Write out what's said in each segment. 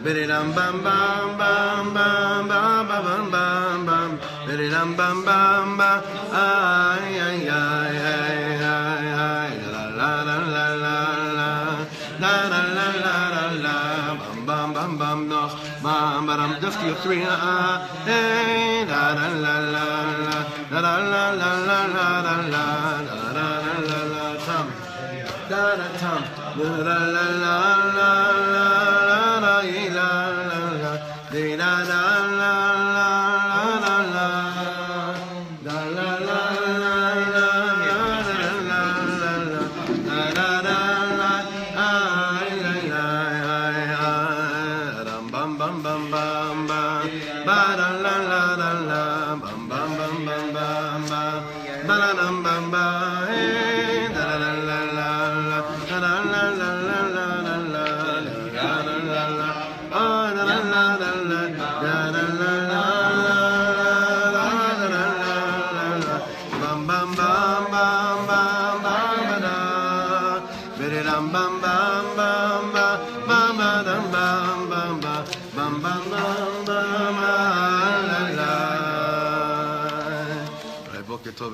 Bididam bam bam bam bam bam bam bam bam. Bididam bam bam bam. Ay ay ay ay ay ay. La la la la la la. La la la la la la. Bam bam bam bam noch. Bam bam. Just you three. Hey. La la la la la. La la la la la la la la. La la la la. Tom. Da da tom. La la la la la la.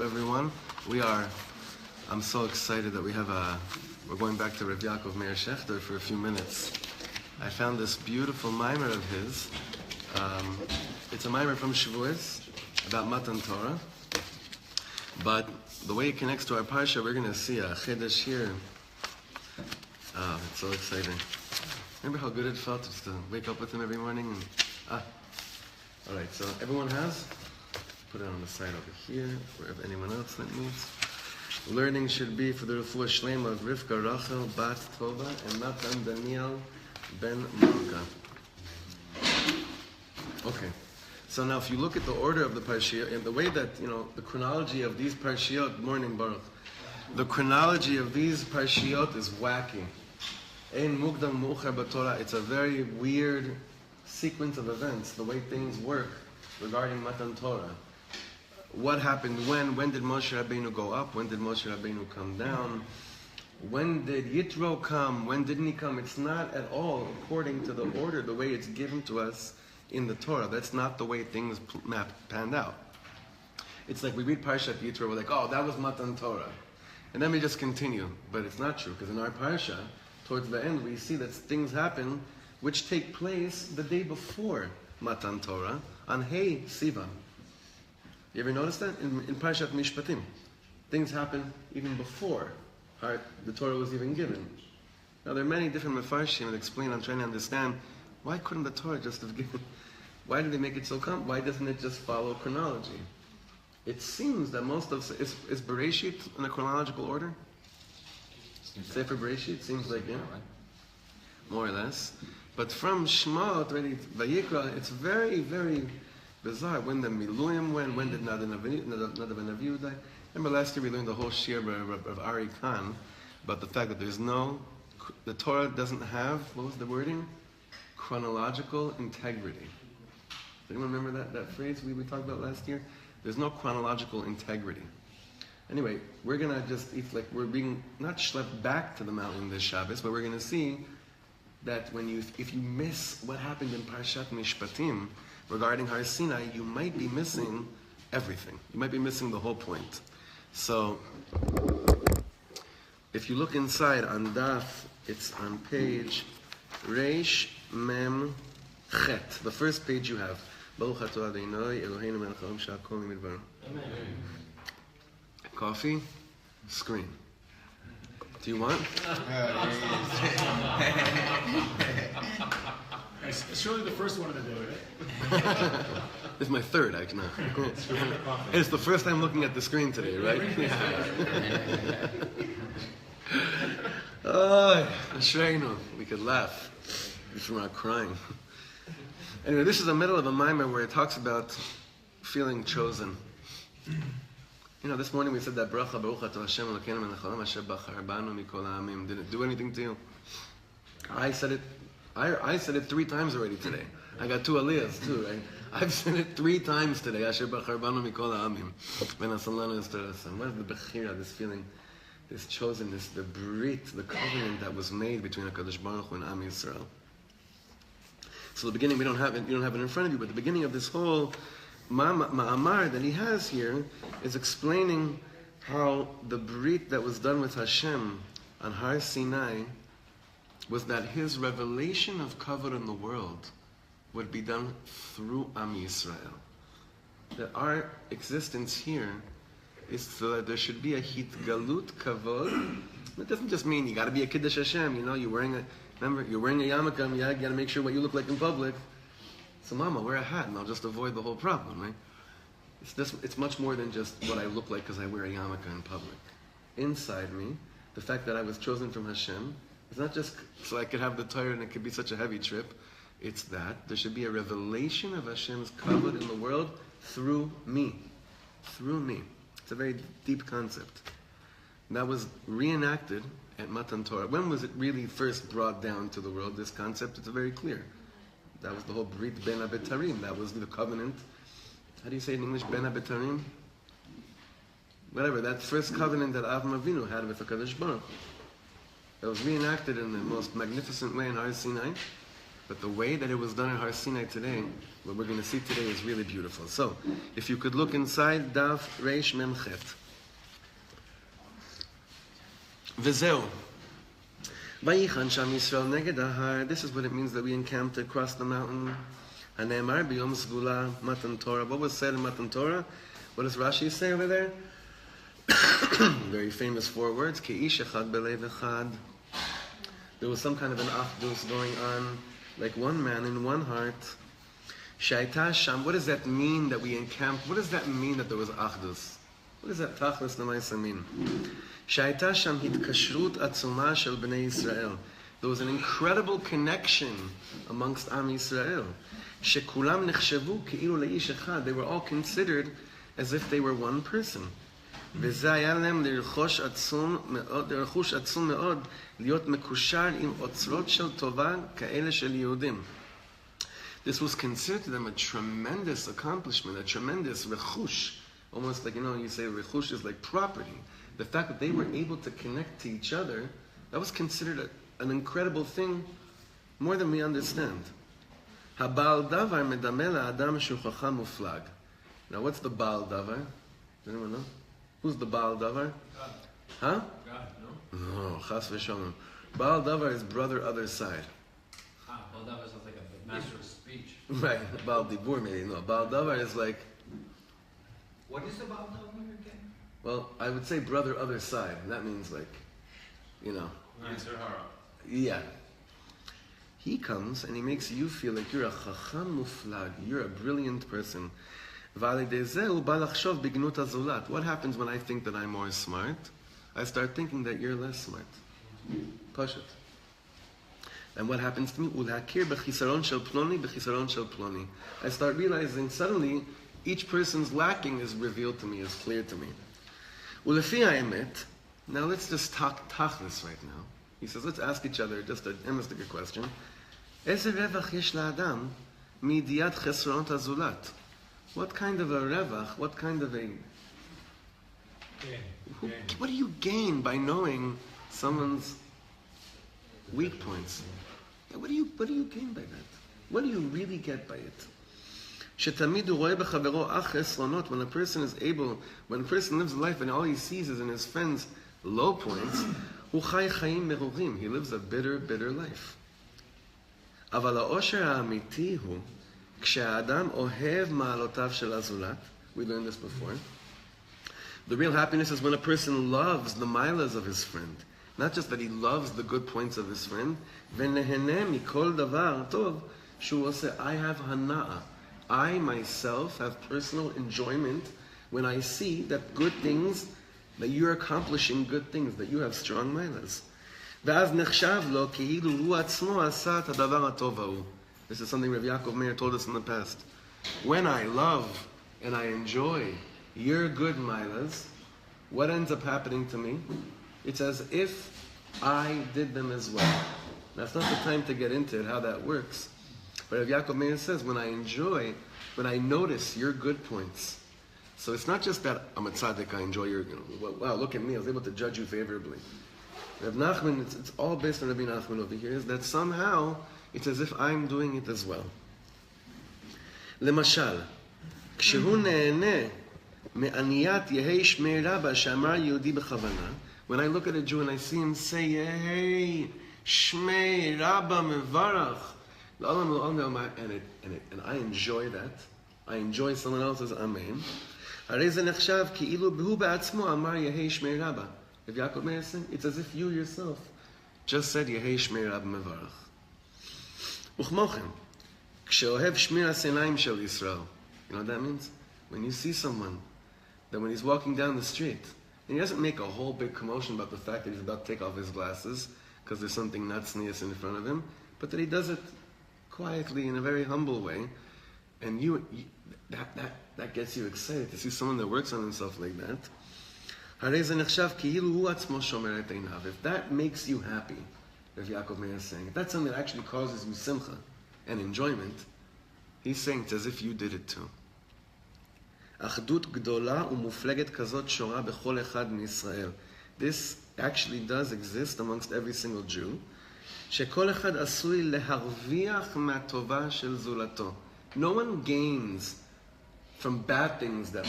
Everyone, I'm so excited that we're going back to Reb Ya'akov Meir Shechter for a few minutes. I found this beautiful mimer of his. It's a mimer from Shavuos about Matan Torah, but the way it connects to our parsha, we're going to see a chedesh here. Oh, it's so exciting. Remember how good it felt just to wake up with him every morning? All right, so everyone has? Put it on the side over here, wherever anyone else that needs. Learning should be for the refuah shlema of Rivka Rachel Bat Tova and Natan Daniel Ben Malka. Okay, so now if you look at the order of the parshiyot and the way that, the chronology of these parshiyot, morning Baruch, the chronology of these parshiyot is wacky. Ein mukdam mu'achar b'Torah. It's a very weird sequence of events, the way things work regarding Matan Torah. What happened when? When did Moshe Rabbeinu go up? When did Moshe Rabbeinu come down? When did Yitro come? When didn't he come? It's not at all according to the order, the way it's given to us in the Torah. That's not the way things panned out. It's like we read Parshat Yitro, we're like, oh, that was Matan Torah. And then we just continue. But it's not true, because in our Parsha, towards the end, we see that things happen which take place the day before Matan Torah on Hey Sivan. You ever notice that? In Parshat Mishpatim. Things happen even before the Torah was even given. Now there are many different mefarshim that explain, I'm trying to understand, why couldn't the Torah just have given, why did they make it so why doesn't it just follow chronology? It seems that most of, is Bereshit in a chronological order? Sefer Bereshit seems like, yeah, more or less. But from Shemot, already Vayikra, it's very, very bizarre. When the Miluim went, when did Nadav ben Avihu die? Remember last year we learned the whole shir of Ari Khan about the fact that the Torah doesn't have, what was the wording? Chronological integrity. Does anyone remember that phrase we talked about last year? There's no chronological integrity. Anyway, we're going to it's like we're being not schlepped back to the mountain this Shabbos, but we're going to see that if you miss what happened in Parshat Mishpatim regarding Har Sinai, you might be missing everything. You might be missing the whole point. So, if you look inside on Daf, it's on page Reish Mem Chet. The first page you have. Baruch atah Adonai Eloheinu melech haolam she'akol midbar. Coffee, screen. Do you want? It's surely the first one of the day, right? This is my third, actually. No. It's the first time looking at the screen today, right? Oh, Ashreinu. We could laugh if we're not crying. Anyway, this is the middle of a mimer where it talks about feeling chosen. This morning we said that bracha Baruch atah Hashem Elokeinu melech haolam asher bachar banu mikol ha'amim. Did it do anything to you? I said it 3 times already today. I got 2 aliyahs too, right? I've said it 3 times today. Asher bachar banu mikol ha'amim. V'nasan lanu es torasam. What is the bechira, this feeling, this chosenness, the brit, the covenant that was made between HaKadosh Baruch Hu and Am Yisrael? So the beginning, you don't have it in front of you, but the beginning of this whole ma'amar that he has here is explaining how the brit that was done with Hashem on Har Sinai was that his revelation of kavod in the world would be done through Am Yisrael. That our existence here is so that there should be a hitgalut kavod. It doesn't just mean you got to be a kiddush Hashem. You're wearing a yarmulke. You got to make sure what you look like in public. So, Mama, wear a hat, and I'll just avoid the whole problem, right? It's much more than just what I look like because I wear a yarmulke in public. Inside me, the fact that I was chosen from Hashem, it's not just so I could have the Torah and it could be such a heavy trip. It's that there should be a revelation of Hashem's kavod in the world through me. Through me. It's a very deep concept. And that was reenacted at Matan Torah. When was it really first brought down to the world, this concept? It's very clear. That was the whole Brit Ben Abetarim. That was the covenant. How do you say it in English? Ben Abetarim? Whatever. That first covenant that Avram Avinu had with HaKadosh Baruch. That was reenacted in the most magnificent way in Har Sinai. But the way that it was done in Har Sinai today, what we're going to see today, is really beautiful. So, if you could look inside Daf Reish Mem Chet. V'zeu. Vayichan Sham Yisrael neged ahar. This is what it means that we encamped across the mountain. Hane'emar b'yom Sgula Matan Torah. What was said in Matan Torah? What does Rashi say over there? Very famous 4 words. Ke'ish echad belev echad. There was some kind of an achdus going on, like one man in one heart. Shaita Sham. What does that mean that we encamped? What does that mean that there was achdus? What does that tachlis namaisa mean? Shaita Sham hitkashrut atzuma shel bnei Yisrael. There was an incredible connection amongst Am Yisrael. Shekulam nechshavu keilu leish echad. They were all considered as if they were one person. וזה היה להם לרכוש עצום מאוד, להיות מקושר עם אוצרות של טובה כאלה של יהודים. This was considered to them a tremendous accomplishment, a tremendous rechush. Almost like, you say rechush is like property. The fact that they were able to connect to each other, that was considered an incredible thing, more than we understand. הבעל דבר מדמה לאדם שהוא חכם מופלג. Now what's the בעל דבר? Does anyone know? Who's the Baal Davar? God. Huh? God, no? No, Chas v'shalom. Baal Davar is brother other side. Baal Davar sounds like a master of speech. Right, Baal Dibur maybe. No, Baal Davar is like... What is the Baal Davar again? Well, I would say brother other side. That means like, Yeah. He comes and he makes you feel like you're a chacham muflag. You're a brilliant person. What happens when I think that I'm more smart? I start thinking that you're less smart. Push it. And what happens to me? I start realizing suddenly each person's lacking is revealed to me, is clear to me. Now let's just talk tachlis right now. He says, let's ask each other just a emistic question. What kind of a revach, what kind of a... What do you gain by knowing someone's weak points? Yeah, what do you gain by that? What do you really get by it? When a person is able, when a person lives a life and all he sees is in his friends' low points, he lives a bitter, bitter life. We learned this before. The real happiness is when a person loves the milas of his friend. Not just that he loves the good points of his friend. I have hana'a. I myself have personal enjoyment when I see that good things, that you're accomplishing good things, that you have strong milas. This is something Reb Ya'akov Meir told us in the past. When I love and I enjoy your good milas, what ends up happening to me? It's as if I did them as well. That's not the time to get into it, how that works. But Reb Ya'akov Meir says, when I notice your good points. So it's not just that I'm a tzaddik, I enjoy your, wow, look at me, I was able to judge you favorably. Reb Nachman, it's all based on Rabbi Nachman over here, is that somehow it's as if I'm doing it as well. למשל, כשהוא נהנה מעניית יהי שמי רבא שאמר יהודי בכוונה, when I look at a Jew and I see him say, Yehei Shmei Rabba Mevarach, and I enjoy that. I enjoy someone else's Amen. הרי זה נחשב כאילו הוא בעצמו אמר יהי שמי רבא. Reb Ya'akov Meir saying, it's as if you yourself just said יהי שמי רבא מברך. וכמו כן, כשאוהב שמירת עיניים של ישראל, you know what that means? When you see someone, that when he's walking down the street, and he doesn't make a whole big commotion about the fact that he's about to take off his glasses because there's something natsnius in front of him, but that he does it quietly in a very humble way, and that gets you excited to see someone that works on himself like that. If that makes you happy, Reb Ya'akov Meir is saying, if that's something that actually causes you simcha and enjoyment, he's saying it's as if you did it too. אחדות גדולה ומופלגת כזאת שורה בכל אחד מישראל. This actually does exist amongst every single Jew. שכל אחד עשוי להרוויח מהטובה של זולתו. No one gains from bad things that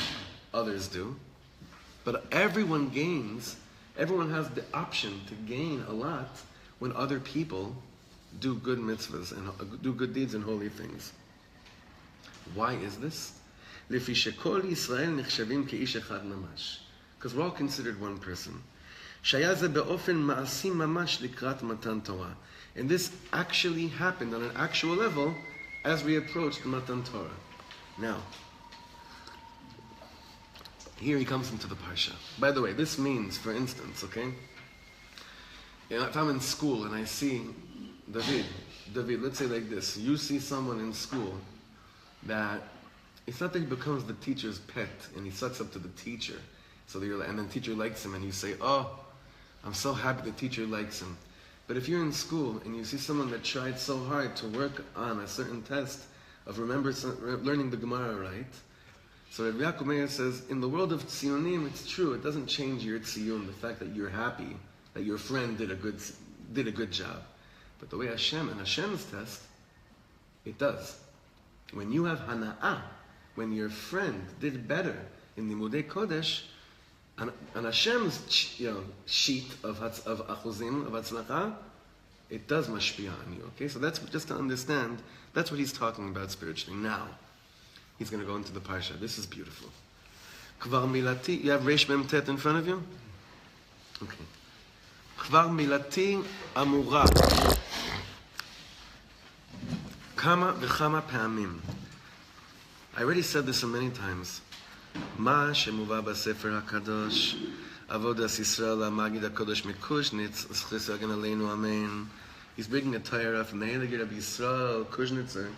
others do, but everyone gains, everyone has the option to gain a lot when other people do good mitzvahs and do good deeds and holy things. Why is this? לפי שכל ישראל נחשבים כאיש אחד ממש. Because we're all considered one person. שהיה זה באופן מעשי ממש לקראת מתן תורה. And this actually happened on an actual level as we approached Matan Torah. Now, here he comes into the parsha. By the way, this means, for instance, okay? You know, if I'm in school and I see David, let's say like this. You see someone in school that it's not that he becomes the teacher's pet and he sucks up to the teacher. And then the teacher likes him and you say, oh, I'm so happy the teacher likes him. But if you're in school and you see someone that tried so hard to work on a certain test of learning the Gemara right, so Reb Ya'akov Meir says, in the world of tzionim, it's true, it doesn't change your tziyun, the fact that you're happy, that your friend did a good job. But the way Hashem and Hashem's test, it does. When you have hana'ah, when your friend did better in the Limudei Kodesh, on Hashem's sheet of achuzim, of hatzlacha, it does mashpia on you. Okay, so that's just to understand. That's what he's talking about spiritually. Now, he's going to go into the parsha. This is beautiful. Kvar milati. You have Reish Mem Tet in front of you. Okay. Kvar milati amura. Kama v'chama pa'amim. I already said this so many times. מה שמובא בספר הקדוש, עבודת ישראל המגיד הקדוש מקושניץ, זכות ישראל יגן עלינו אמן. He's bringing a Torah from the Heilige Rabbi Yisrael Kuznitzer,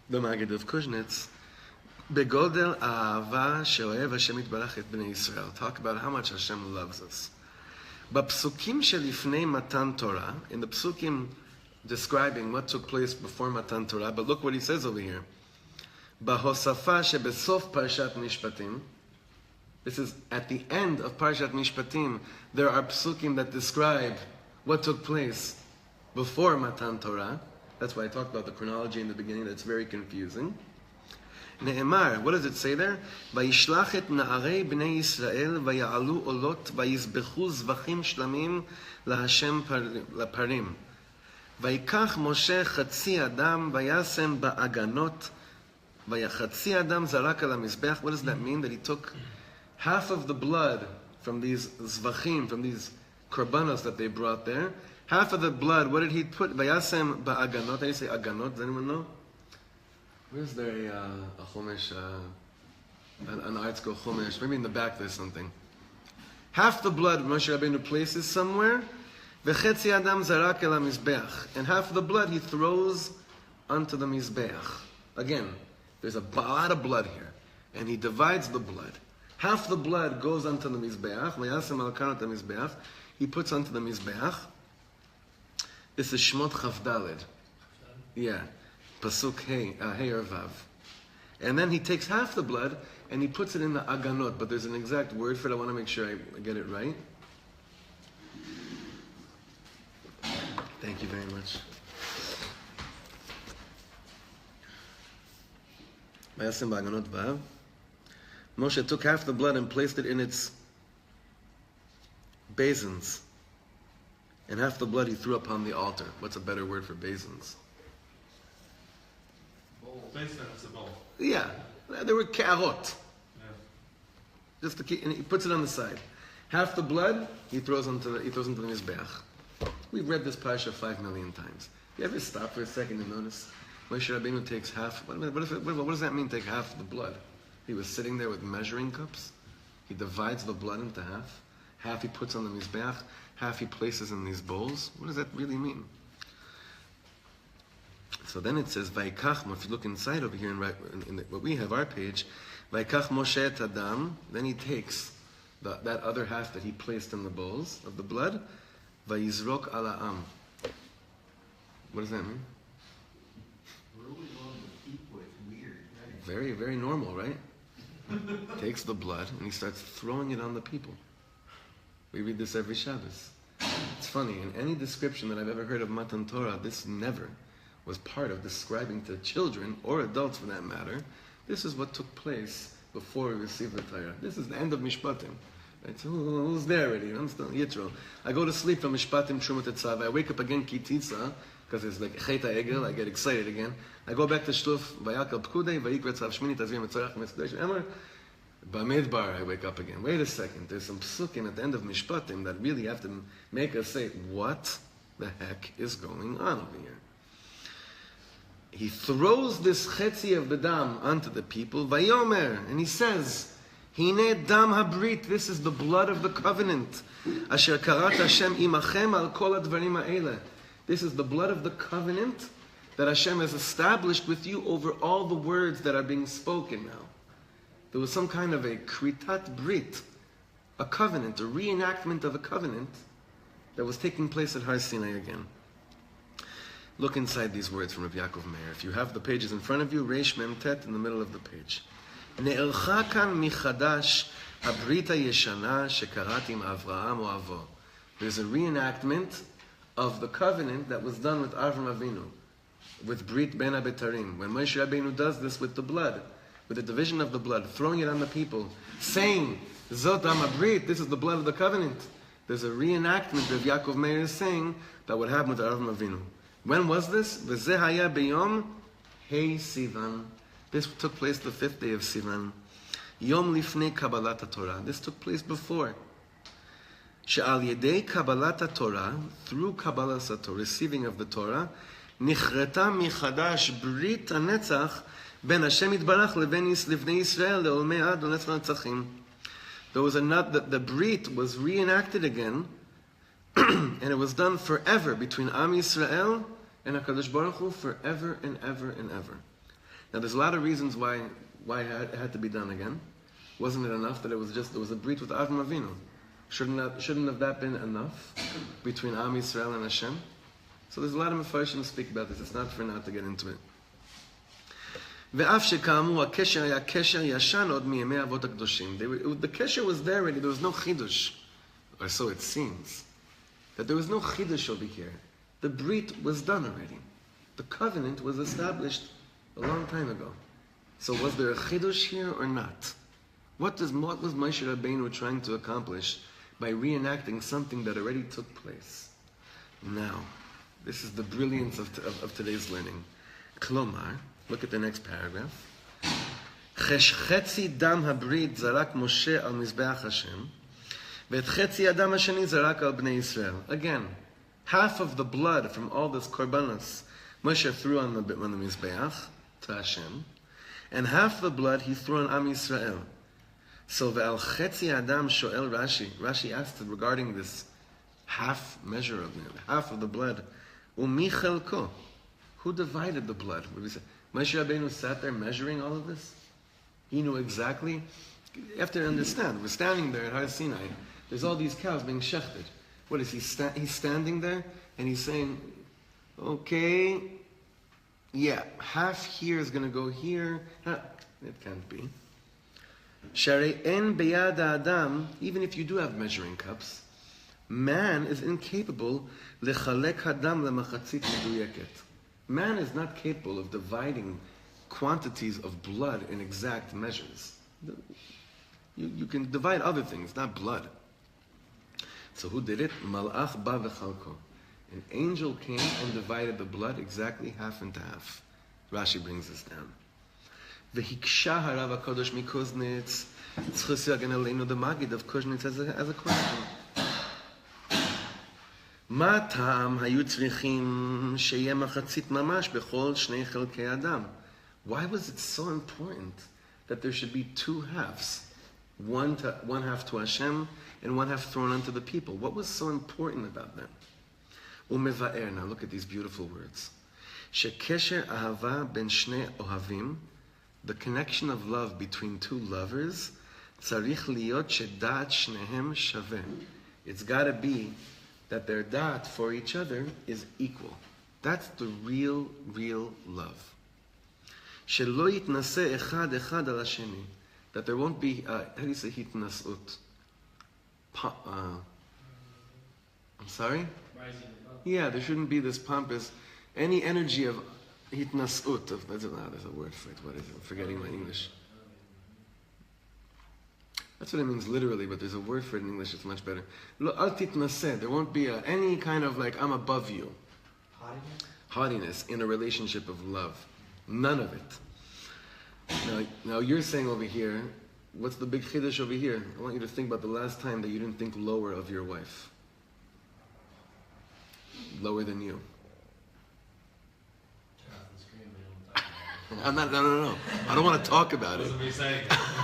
the Magid of Kuznitz. בגודל האהבה שאוהב השם יתברך את בני ישראל. Talk about how much Hashem loves us. בפסוקים שלפני מתן תורה, in the psukim describing what took place before Matan Torah, but look what he says over here. בהוספה שבסוף פרשת משפטים, this is at the end of Parshat Mishpatim, there are psukim that describe what took place before Matan Torah. That's why I talked about the chronology in the beginning, that's very confusing. Ne'emar, what does it say there? וישלח את נערי בני ישראל ויעלו עולות ויזבחו זבחים שלמים להשם לפרים. ויקח משה חצי אדם וישם בעגנות Vayachatzi Adam zarak al hamizbeach. What does that mean? That he took half of the blood from these zvachim, from these korbanos that they brought there. Half of the blood, what did he put? Vayasem ba'aganot. How do you say aganot? Does anyone know? Where's there a chumash, an article chumash? Maybe in the back there's something. Half the blood Moshe Rabbeinu places somewhere. V'chetzi Adam zarak al hamizbeach. And half of the blood he throws onto the mizbeach. Again, there's a lot of blood here. And he divides the blood. Half the blood goes onto the Mizbeach. He puts onto the Mizbeach. This is Shmot Chavdalid. Yeah. Pasuk Hey or Vav. And then he takes half the blood and he puts it in the Aganot. But there's an exact word for it. I want to make sure I get it right. Thank you very much. Moshe took half the blood and placed it in its basins, and half the blood he threw upon the altar. What's a better word for basins? Basin is a bowl. Yeah, they were karot. Yeah. Just to keep, and he puts it on the side. Half the blood he throws into the mizbeach. We've read this parsha 5 million times. You ever stop for a second and notice? Moshe Rabbeinu takes half. What does that mean? Take half the blood. He was sitting there with measuring cups. He divides the blood into half. Half he puts on the mizbeach. Half he places in these bowls. What does that really mean? So then it says, Vaikach, if you look inside over here, what we have, our page, Vaikach Moshe et Adam, then he takes that other half that he placed in the bowls of the blood, Vayizrok ala am. What does that mean? Really long to eat with, weird, right? Very, very normal, right? Takes the blood and he starts throwing it on the people. We read this every Shabbos. It's funny, in any description that I've ever heard of Matan Torah, this never was part of describing to children, or adults for that matter, this is what took place before we received the Torah. This is the end of Mishpatim. Right? So who's there already? I'm still Yitro. I go to sleep from Mishpatim Trumat Etzav. I wake up again Kititza, because it's like Cheta Egel, I get excited again. I go back to Shtuf, Vayakal Pkudei, Vayikra Tzav Shmini, Tazvim Etzarach, Metzdesh Emer. Bamidbar, I wake up again. Wait a second, there's some psukim at the end of Mishpatim that really have to make us say, what the heck is going on over here? He throws this chetzi of the dam onto the people, Vayomer, and he says, Hine dam habrit, this is the blood of the covenant. Asher karat Hashem imachem al kol advarim ha'ele. This is the blood of the covenant that Hashem has established with you over all the words that are being spoken now. There was some kind of a kritat brit, a covenant, a reenactment of a covenant that was taking place at Har Sinai again. Look inside these words from Reb Ya'akov Meir. If you have the pages in front of you, Reish Mem Tet in the middle of the page. Ne'elcha kan michadash habrita yeshana shekarati im Avraham u'avo. There's a reenactment of the covenant that was done with Avram Avinu, with Brit Ben Abetarim. When Moshe Rabbeinu does this with the blood, with the division of the blood, throwing it on the people, saying, Zot Amabrit, this is the blood of the covenant. There's a reenactment of Yaakov Meir is saying that would happen with Avram Avinu. When was this? V'zeh haya b'yom Hei Sivan. This took place the 5th day of Sivan. Yom lifnei Kabbalat Torah. This took place before. She'al yedei Kabbalat Torah, through Kabbalah Torah, receiving of the Torah, nichreta michadash Brit HaNetzach Ben Hashem Yitbarach Levnei Yisrael Le'olmei Ad L'Netzach Netzachim. There was the Brit was reenacted again, and it was done forever between Am Yisrael and HaKadosh Baruch Hu, forever and ever and ever. Now there's a lot of reasons why it had to be done again. Wasn't it enough that there was a Brit with Avram Avinu? Shouldn't have that been enough between Am Yisrael and Hashem? So there's a lot of Mefarshim to speak about this. It's not for now to get into it. ואף שכאמור הקשר היה קשר ישן עוד מימי אבות הקדושים. The kesher was there already. There was no chidush, or so it seems. That there was no chidush over here. The brit was done already. The covenant was established a long time ago. So was there a chidush here or not? What was Moshe Rabbeinu trying to accomplish by reenacting something that already took place? Now, this is the brilliance of today's learning. Klomar, look at the next paragraph. חצי דם הברית זרק משה על מזבח השם, ואת חצי הדם השני זרק על בני ישראל. Again, half of the blood from all this korbanos Moshe threw on the mizbeach to Hashem, and half the blood he threw on Am Yisrael. So ve'al chetzi adam shoel Rashi asked regarding this half measure of half of the blood, umi chelko, who divided the blood? What do we say? Moshe Rabbeinu sat there measuring all of this. He knew exactly. You have to understand. We're standing there at Har Sinai. There's all these cows being shechted. What is he? He's standing there and he's saying, "Okay, yeah, half here is going to go here." It can't be. Sharei en beyad adam. Even if you do have measuring cups, man is incapable lechalek hadam lemachatzit meduyeket. Man is not capable of dividing quantities of blood in exact measures. You can divide other things, not blood. So who did it? Malach ba v'chalko. An angel came and divided the blood exactly half into half. Rashi brings this down. V'hiksha harav HaKadosh mikuznitz. Tzchus yagen aleinu the Magid of Kuznitz as a question. מה טעם היו צריכים שיהיה מחצית ממש בכל שני חלקי אדם? Why was it so important that there should be two halves? One half to Hashem and one half thrown unto the people. What was so important about that? ומבאר, now look at these beautiful words. שקשר אהבה בין שני אוהבים, the connection of love between two lovers, צריך להיות שדעת שניהם שווה. It's got to be that their da'at for each other is equal. That's the real love. שלא יתנשא אחד על השני. That there won't be, how do you say hitnasut? I'm sorry? Yeah, there shouldn't be this pompous, any energy of hitnasut. There's a word for it. What is it? I'm forgetting my English. That's what it means literally, but there's a word for it in English. It's much better. Lo al titnaseh. There won't be any kind of like, I'm above you. Haughtiness in a relationship of love. None of it. Now you're saying over here, what's the big chiddush over here? I want you to think about the last time that you didn't think lower of your wife. Lower than you. I'm not, no. I don't want to talk about it.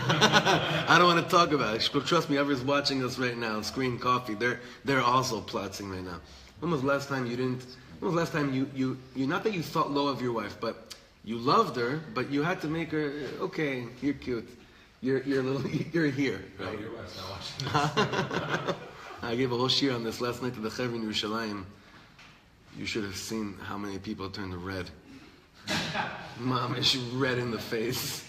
I don't want to talk about it. Trust me, whoever's watching us right now, Screen Coffee, they're also plotzing right now. When was the last time you not that you thought low of your wife, but you loved her, but you had to make her, okay, you're cute. You're here, right? Oh, your wife's not watching this. I gave a whole shir on this last night to the Chevron in Yerushalayim. You should have seen how many people turned red. Mom is red in the face.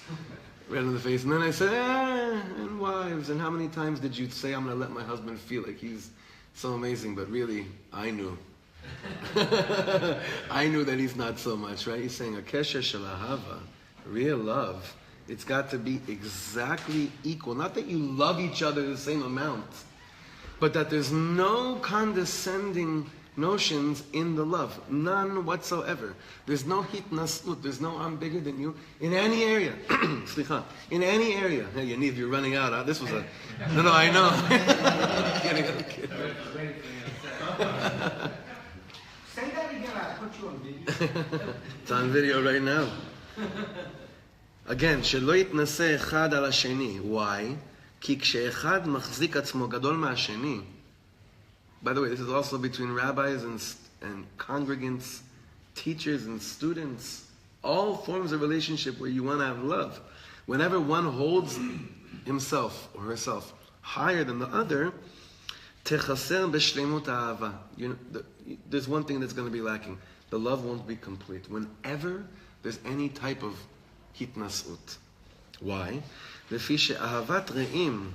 Red in the face. And then I said, and wives, and how many times did you say I'm going to let my husband feel like he's so amazing? But really, I knew. I knew that he's not so much, right? He's saying, a kesher shel ahava, real love, it's got to be exactly equal. Not that you love each other the same amount, but that there's no condescending notions in the love. None whatsoever. There's no hitnasut. There's no I'm bigger than you in any area. Slicha. In any area. Hey, Yaniv, you're running out. Huh? This was a... No, I know. I'm kidding. Say that again, I'll put you on video. It's on video right now. Again, שלא יתנשא אחד על השני. Why? כי כשאחד מחזיק עצמו גדול מהשני. By the way, this is also between rabbis and congregants, teachers and students. All forms of relationship where you want to have love. Whenever one holds himself or herself higher than the other, תחסר בשלמות האהבה. There's one thing that's going to be lacking. The love won't be complete. Whenever there's any type of hitnasut. Why? לפי שאהבת רעים,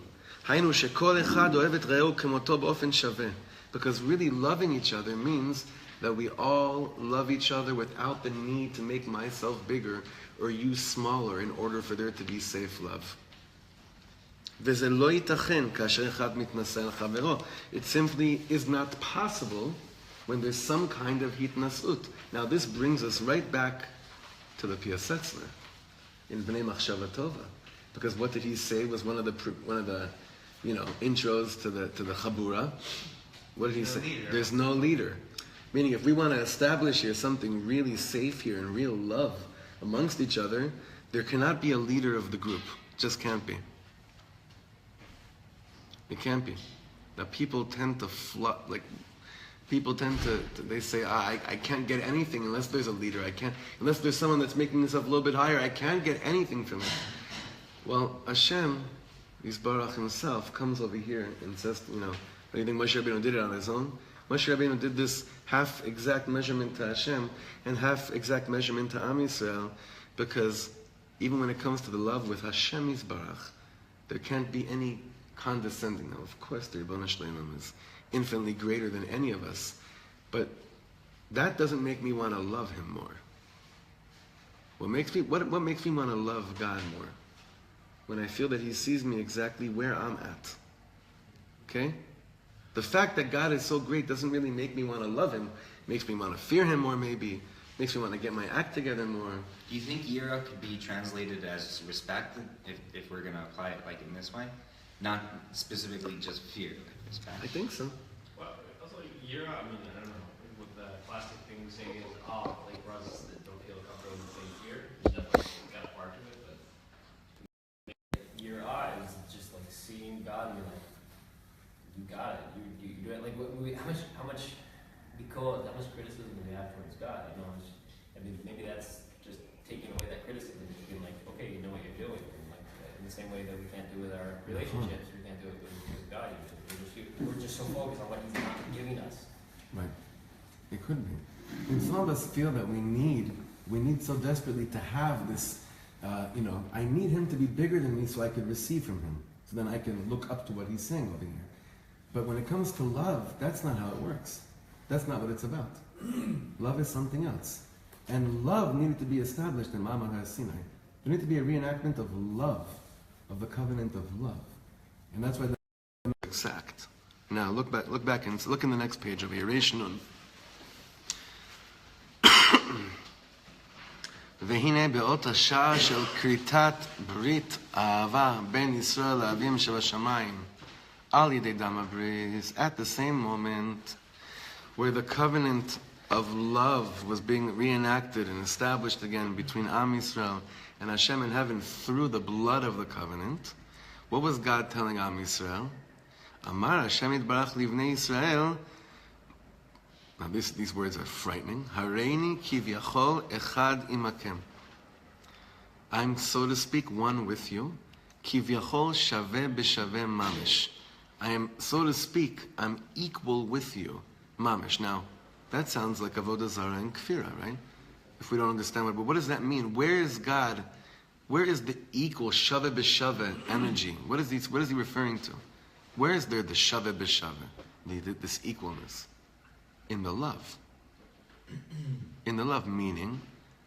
היינו שכל אחד אוהב את רעהו כמותו באופן שווה. Because really loving each other means that we all love each other without the need to make myself bigger or you smaller in order for there to be safe love. וזה לא ייתכן כאשר אחד מתנשא על חברו. It simply is not possible when there's some kind of hitnasut. Now this brings us right back to the Piasetzler in Bnei Machshava Tova. Because what did he say was one of the intros to the Chabura. What did he say? Leader. There's no leader. Meaning if we want to establish here something really safe here and real love amongst each other, there cannot be a leader of the group. It just can't be. It can't be. Now people tend to they say, I can't get anything unless there's a leader. Unless there's someone that's making himself a little bit higher, I can't get anything from it. Well, Hashem, Yisbarach himself, comes over here and says, do you think Moshe Rabbeinu did it on his own? Moshe Rabbeinu did this half exact measurement to Hashem and half exact measurement to Am Yisrael, because even when it comes to the love with Hashem Yisbarach, there can't be any condescending. Now, of course, the Ribbon Shleimim is infinitely greater than any of us, but that doesn't make me want to love him more. What makes me want to love God more? When I feel that He sees me exactly where I'm at. Okay? The fact that God is so great doesn't really make me want to love Him. It makes me want to fear Him more, maybe. Makes me want to get my act together more. Do you think yira could be translated as respect, if we're going to apply it like in this way? Not specifically just fear, like respect. I think so. Well, also, yira, I mean, I don't know, with the classic thing saying is, like for us that don't feel comfortable with saying fear, there's definitely got a part of it, but your eyes just like seeing God and you're like, you got it, you do it. Like, how much criticism do we have towards God? You know, I mean, maybe that's just taking away that criticism and being like, okay, you know what you're doing. And like, in the same way that we can't do with our relationships, we can't do it with God. We're just so focused on what He's not giving us. Right. It could be. And some of us feel that we need so desperately to have this, I need Him to be bigger than me so I could receive from Him. So then I can look up to what He's saying over here. But when it comes to love, that's not how it works. That's not what it's about. Love is something else. And love needed to be established in Ma'amad HaSinai. There needed to be a reenactment of love, of the covenant of love. And that's why the exact. Now look back and look in the next page over here. Reish Nun. והנה באות השעה של כריתת ברית אהבה בין ישראל לאביהם שבשמיים על ידי דם הברית. At the same moment where the covenant of love was being reenacted and established again between Am Yisrael and Hashem in heaven through the blood of the covenant, what was God telling Am Yisrael? Amar Hashem Yitbarach livnei Yisrael. Now these words are frightening. Hareini kivyachol echad imakem. I'm, so to speak, one with you. Kivyachol shaveh b'shaveh mamish. I am, so to speak, I'm equal with you. Mamish. Now, that sounds like avodah zarah and kfira, right? If we don't understand what does that mean? Where is God? Where is the equal shaveh b'shaveh energy? What is he referring to? Where is there the shaveh b'shaveh, this equalness? In the love. In the love, meaning,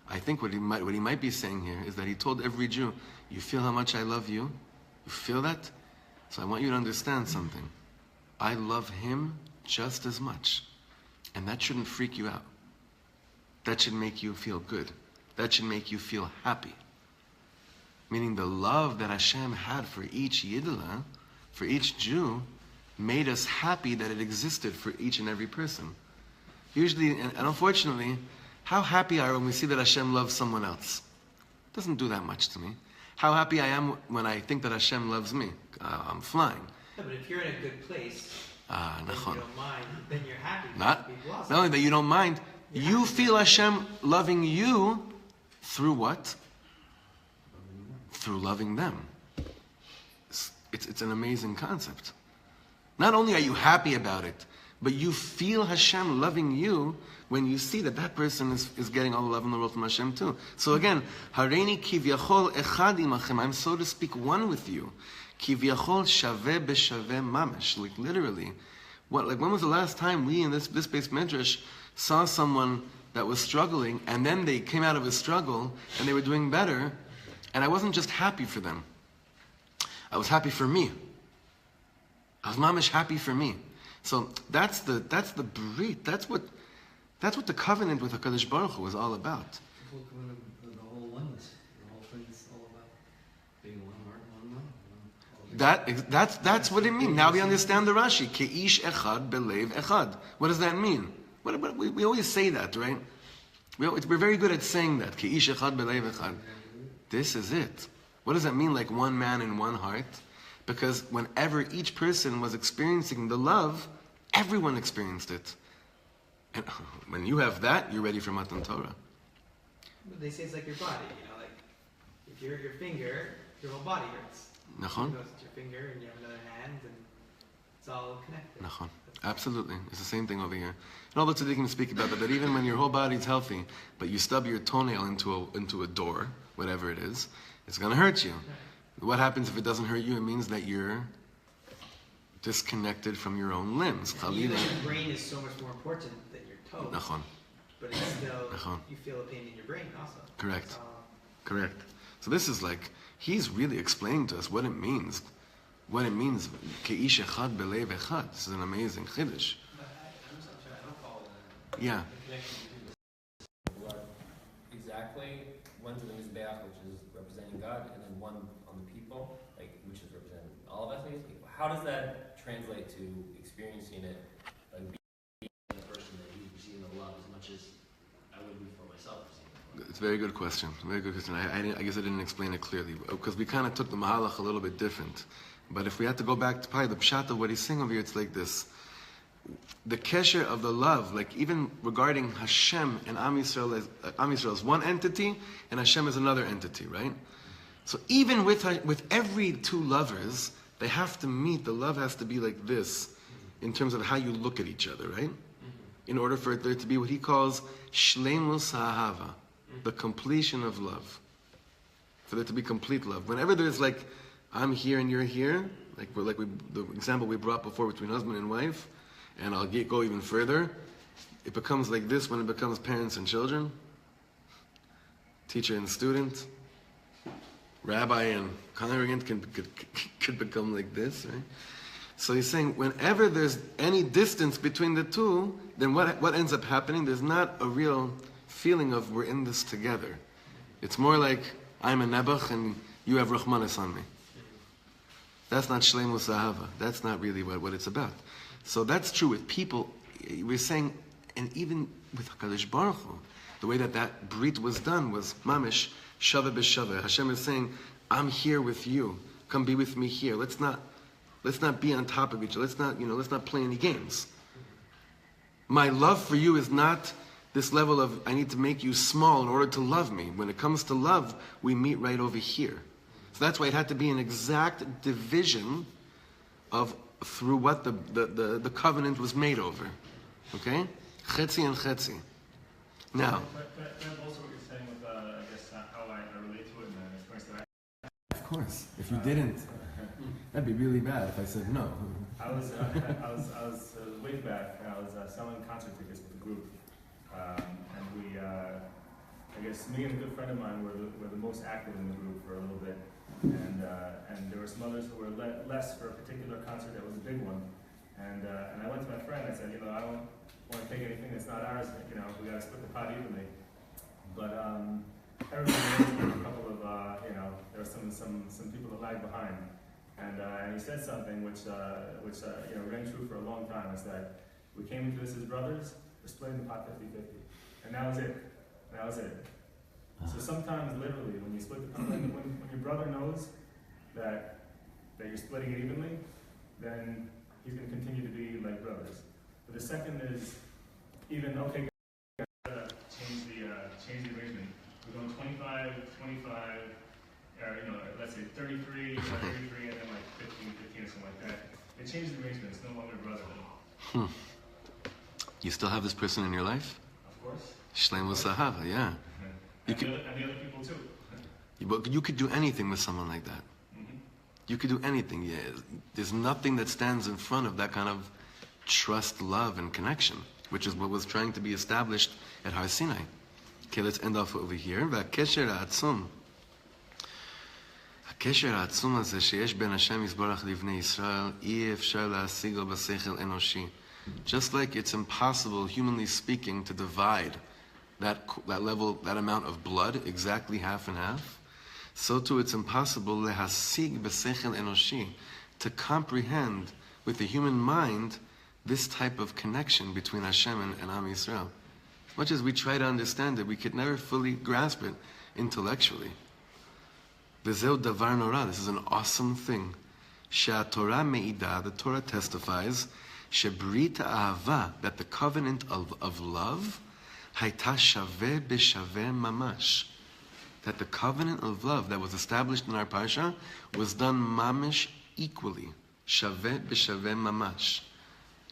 I think what he might be saying here is that he told every Jew, you feel how much I love you? You feel that? So I want you to understand something. I love him just as much. And that shouldn't freak you out. That should make you feel good. That should make you feel happy. Meaning the love that Hashem had for each Yiddilah, for each Jew, made us happy that it existed for each and every person. Usually, and unfortunately, how happy are we when we see that Hashem loves someone else? It doesn't do that much to me. How happy I am when I think that Hashem loves me. I'm flying. No, but if you're in a good place, and you don't mind, then you're happy. Not only that you don't mind, you feel Hashem loving you through what? Through loving them. It's an amazing concept. Not only are you happy about it, but you feel Hashem loving you when you see that person is getting all the love in the world from Hashem too. So again, Hareini kivyachol echad imachem. I'm, so to speak, one with you. Kivyachol shaveh b'shaveh mamish. Like literally, when was the last time we in this base medrash saw someone that was struggling and then they came out of a struggle and they were doing better, and I wasn't just happy for them. I was happy for me. I was mamish happy for me. So that's the brit. That's what the covenant with HaKadosh Baruch Hu was all about. The whole oneness. The whole thing's all about being one heart, one mind. That's what it means. Now we understand the Rashi. Ke'ish echad belev echad. What does that mean? We always say that, right? We're very good at saying that. Ke'ish echad belev echad. This is it. What does that mean, like one man in one heart? Because whenever each person was experiencing the love, everyone experienced it. And when you have that, you're ready for Matan Torah. But they say it's like your body, like if you're your finger, your whole body hurts. Nachon? It goes to your finger and you have another hand and it's all connected. Nachon. Absolutely. It's the same thing over here. And all the tzaddikim speak about that even when your whole body's healthy, but you stub your toenail into a door, whatever it is, it's going to hurt you. What happens if it doesn't hurt you? It means that you're disconnected from your own limbs. Even your brain is so much more important than your toe. Nachon. But it's still, Nachon. you feel a pain in your brain also. Correct. Correct. So this is like, he's really explaining to us what it means. What it means. Ke'ish echad belev echad. This is an amazing chiddush. But I'm sorry, I don't follow that. Yeah. The connection between the blood. Exactly. One to the Mizbeach, which is representing God, and then one on the people, like which is representing all of us. How does that translate to experiencing it, like being the person that you receive the love as much as I would be for myself? It's a very good question. Very good question. I guess I didn't explain it clearly because we kind of took the mahalach a little bit different. But if we had to go back to probably the pshat of what he's saying over here, it's like this. The kesher of the love, like even regarding Hashem and Am Yisrael is one entity and Hashem is another entity, right? So even with every two lovers, they have to meet. The love has to be like this in terms of how you look at each other, right? In order for there to be what he calls shleimus ha'ahava, the completion of love. For there to be complete love. Whenever there's like, I'm here and you're here, the example we brought before between husband and wife, and I'll go even further, it becomes like this when it becomes parents and children, teacher and student, rabbi and congregant could become like this, right? So he's saying whenever there's any distance between the two, then what ends up happening? There's not a real feeling of we're in this together. It's more like I'm a nebuch and you have Rahmanis on me. That's not shleimus ahava. That's not really what it's about. So that's true with people. We're saying, and even with HaKadosh Baruch Hu, the way that brit was done was mamish shava b'shava. Hashem is saying, I'm here with you. Come be with me here. Let's not be on top of each other. Let's not play any games. My love for you is not this level of I need to make you small in order to love me. When it comes to love, we meet right over here. So that's why it had to be an exact division of through what the covenant was made over. Okay? Chetzi and chetzi. Now. But also what you're saying with, I guess, how I relate to it and the experience that I. Of course. If you didn't, that'd be really bad if I said no. I was way back. I was selling concert tickets with a group, and we, I guess, me and a good friend of mine were the most active in the group for a little bit, and there were some others who were less for a particular concert that was a big one, and I went to my friend. I said, I don't want to take anything that's not ours. We got to split the pot evenly, but everybody knows a couple of there were some people that lagged behind. And he said something which rang true for a long time. Is that we came into this as brothers, we're splitting the pot 50-50, and that was it. So sometimes, literally, when you split the pot, when your brother knows that you're splitting it evenly, then he's going to continue to be like brothers. But the second is even okay. Change the arrangement. We're going 25, 25. Let's say 33, 33, and then like 15, or something like that. It changed the arrangement. It's no longer brotherhood. You still have this person in your life? Of course. Shleimus ahava, yeah. And the other people too. You could do anything with someone like that. Mm-hmm. You could do anything. Yeah. There's nothing that stands in front of that kind of trust, love, and connection, which is what was trying to be established at Har Sinai. Okay, let's end off over here. והקשר העצום. הקשר העצום הזה שיש בין השם יזברך לבני ישראל, אי אפשר להשיגו בשכל אנושי. Just like it's impossible, humanly speaking, to divide that level, that amount of blood, exactly half and half, so too it's impossible להשיג בשכל אנושי, to comprehend with the human mind this type of connection between Hashem and Am Yisrael. As much as we try to understand it, we could never fully grasp it intellectually. V'zeu davar norah. This is an awesome thing. She'atorah me'idah, the Torah testifies, she'brit ahava, that the covenant of love, hayta shaveh b'shaveh mamash. That the covenant of love that was established in our parsha was done mamish equally. Shaveh b'shaveh mamash.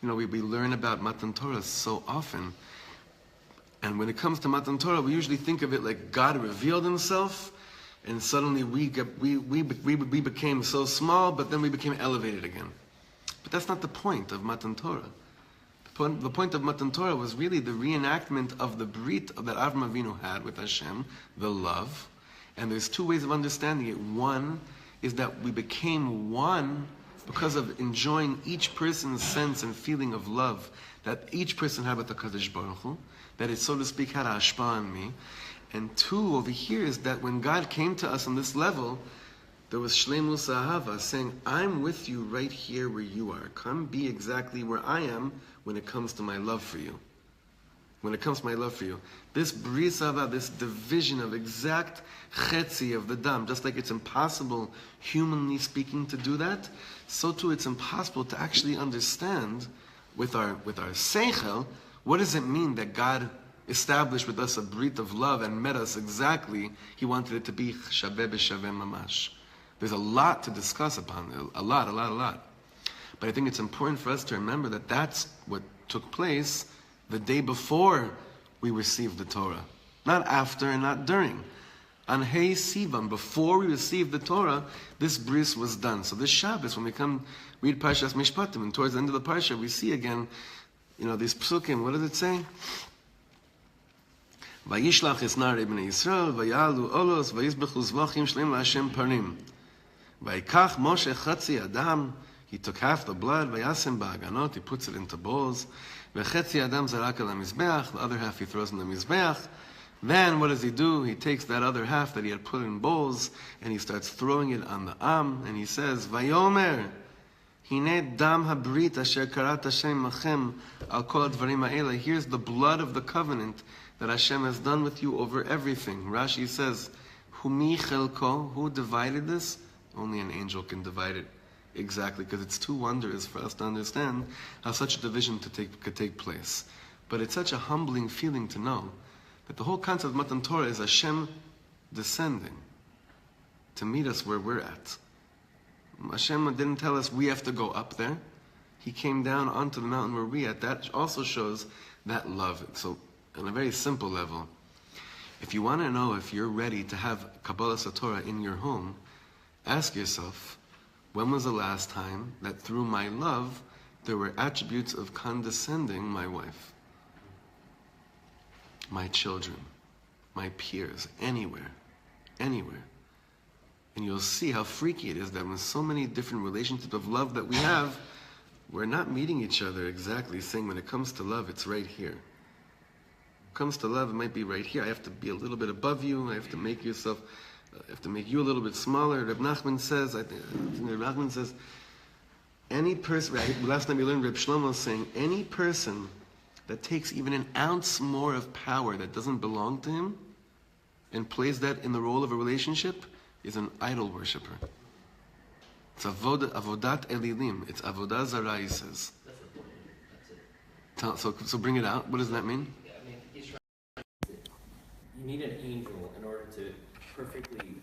We learn about Matan Torah so often. And when it comes to Matan Torah, we usually think of it like God revealed himself, and suddenly we became so small, but then we became elevated again. But that's not the point of Matan Torah. The point of Matan Torah was really the reenactment of the brit that Avraham Avinu had with Hashem, the love, And there's two ways of understanding it. One is that we became one because of enjoying each person's sense and feeling of love that each person had with the Kadosh Baruch Hu, that it, so to speak, had a hashpah on me. And two, over here, is that when God came to us on this level, there was Shleimus Ahava saying, I'm with you right here where you are. Come be exactly where I am when it comes to my love for you. When it comes to my love for you. This bris hava, this division of exact chetzi of the dam, just like it's impossible, humanly speaking, to do that, so too it's impossible to actually understand with our seichel, what does it mean that God established with us a brit of love and met us exactly, He wanted it to be shaveh b'shaveh mamash. There's a lot to discuss upon, a lot. But I think it's important for us to remember that that's what took place the day before we received the Torah. Not after and not during. On Hey Sivan, before we received the Torah, this bris was done. So this Shabbos, when we come read Parshas Mishpatim, and towards the end of the Parsha, we see again, these psukim. What does it say? Vayishlach esnar ibnei Yisrael, vayalu olos, vayizbechu zvachim shleim laHashem parim. Vayikach Moshe chatzi adam, he took half the blood, vayasem ba'aganot, he puts it into bowls. V'chetzi adam zarak al mizbeach, the other half he throws in the mizbeach. Then what does he do? He takes that other half that he had put in bowls and he starts throwing it on the am, and he says, Vayomer, hine dam habrit asher karat Hashem machem al kol advarim ha'ela. Here's the blood of the covenant that Hashem has done with you over everything. Rashi says, Humi chelko, who divided this? Only an angel can divide it. Exactly, because it's too wondrous for us to understand how such a division could take place. But it's such a humbling feeling to know that the whole concept of Matan Torah is Hashem descending to meet us where we're at. Hashem didn't tell us we have to go up there. He came down onto the mountain where we're at. That also shows that love. So, on a very simple level, if you want to know if you're ready to have Kabbalah Satorah in your home, ask yourself, when was the last time that through my love there were attributes of condescending my wife, my children, my peers, anywhere. And you'll see how freaky it is that with so many different relationships of love that we have, we're not meeting each other exactly, saying when it comes to love, it's right here. When it comes to love, it might be right here. I have to be a little bit above you. I have to make you a little bit smaller. Reb Nachman says, any person, last time we learned Reb Shlomo saying, any person that takes even an ounce more of power that doesn't belong to him and plays that in the role of a relationship is an idol worshiper. It's avodat elilim. It's avodah zarah, he says. That's the point. That's it. So bring it out. What does that mean? Yeah, I mean, he's trying to, you need an angel in order to perfectly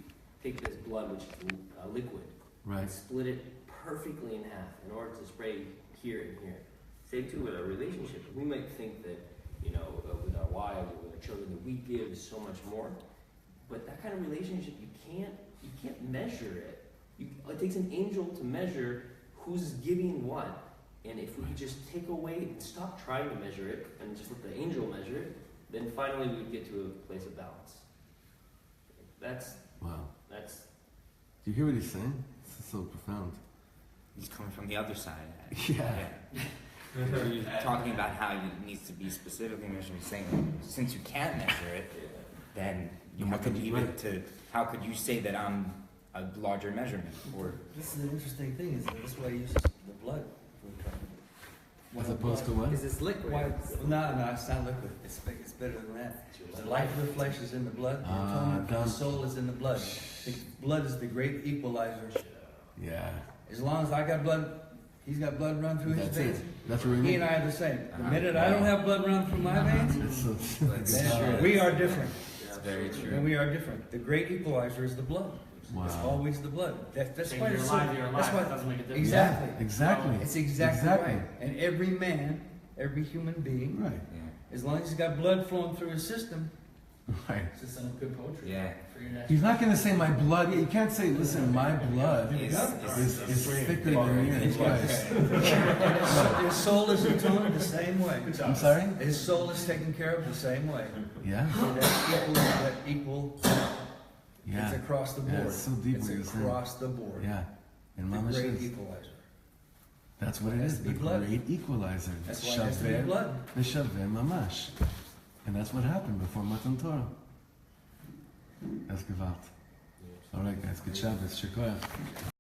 take this blood, which is liquid, Right. and split it perfectly in half in order to spray here and here. Same too with our relationship. We might think that, with our wives or with our children, that we give so much more, but that kind of relationship, you can't measure it. It takes an angel to measure who's giving what. And if we could just take away and stop trying to measure it and just let the angel measure it, then finally we would get to a place of balance. Wow. Do you hear what he's saying? This is so profound. He's coming from the other side. Yeah. You're talking about how it needs to be specifically measured. He's saying, since you can't measure it, then you have to leave it to, how could you say that I'm a larger measurement? Or This is the interesting thing, is that that's why he uses the blood. As opposed to what? Is this liquid? Why? No, it's not liquid. It's better than that. The life of the flesh is in the blood. The atonement for the soul is in the blood. The blood is the great equalizer. Yeah. As long as I got blood, he's got blood run through his That's veins. it. That's what we He mean. and I are the same. The minute I don't have blood run through my veins, then we are different. it's very true. And we are different. The great equalizer is the blood. Wow. It's always the blood. That's Saying why you're it's alive, you're alive. that's why, It doesn't make a difference. exactly. Exactly. It's exactly right. And every man, every human being, Right. Yeah. as long as he's got blood flowing through his system, Right. It's just some good poetry. Yeah. For your next He's not going to say my blood. You can't say, listen, my blood is thicker than yours. Right. his soul is atoned the same way. I'm sorry? His soul is taken care of the same way. Yeah. So that equal Yeah. It's across the Yeah, board. it's so deep It's what you're saying. across the board. Yeah. And The Mamash great is. equalizer. That's what it Has is. to The be blood. great equalizer. That's why it has to be Shaveh blood. v'shaveh mamash. And that's what happened before Matan Torah. That's gewalt. All right, guys. Good Shabbos. Shekoyach.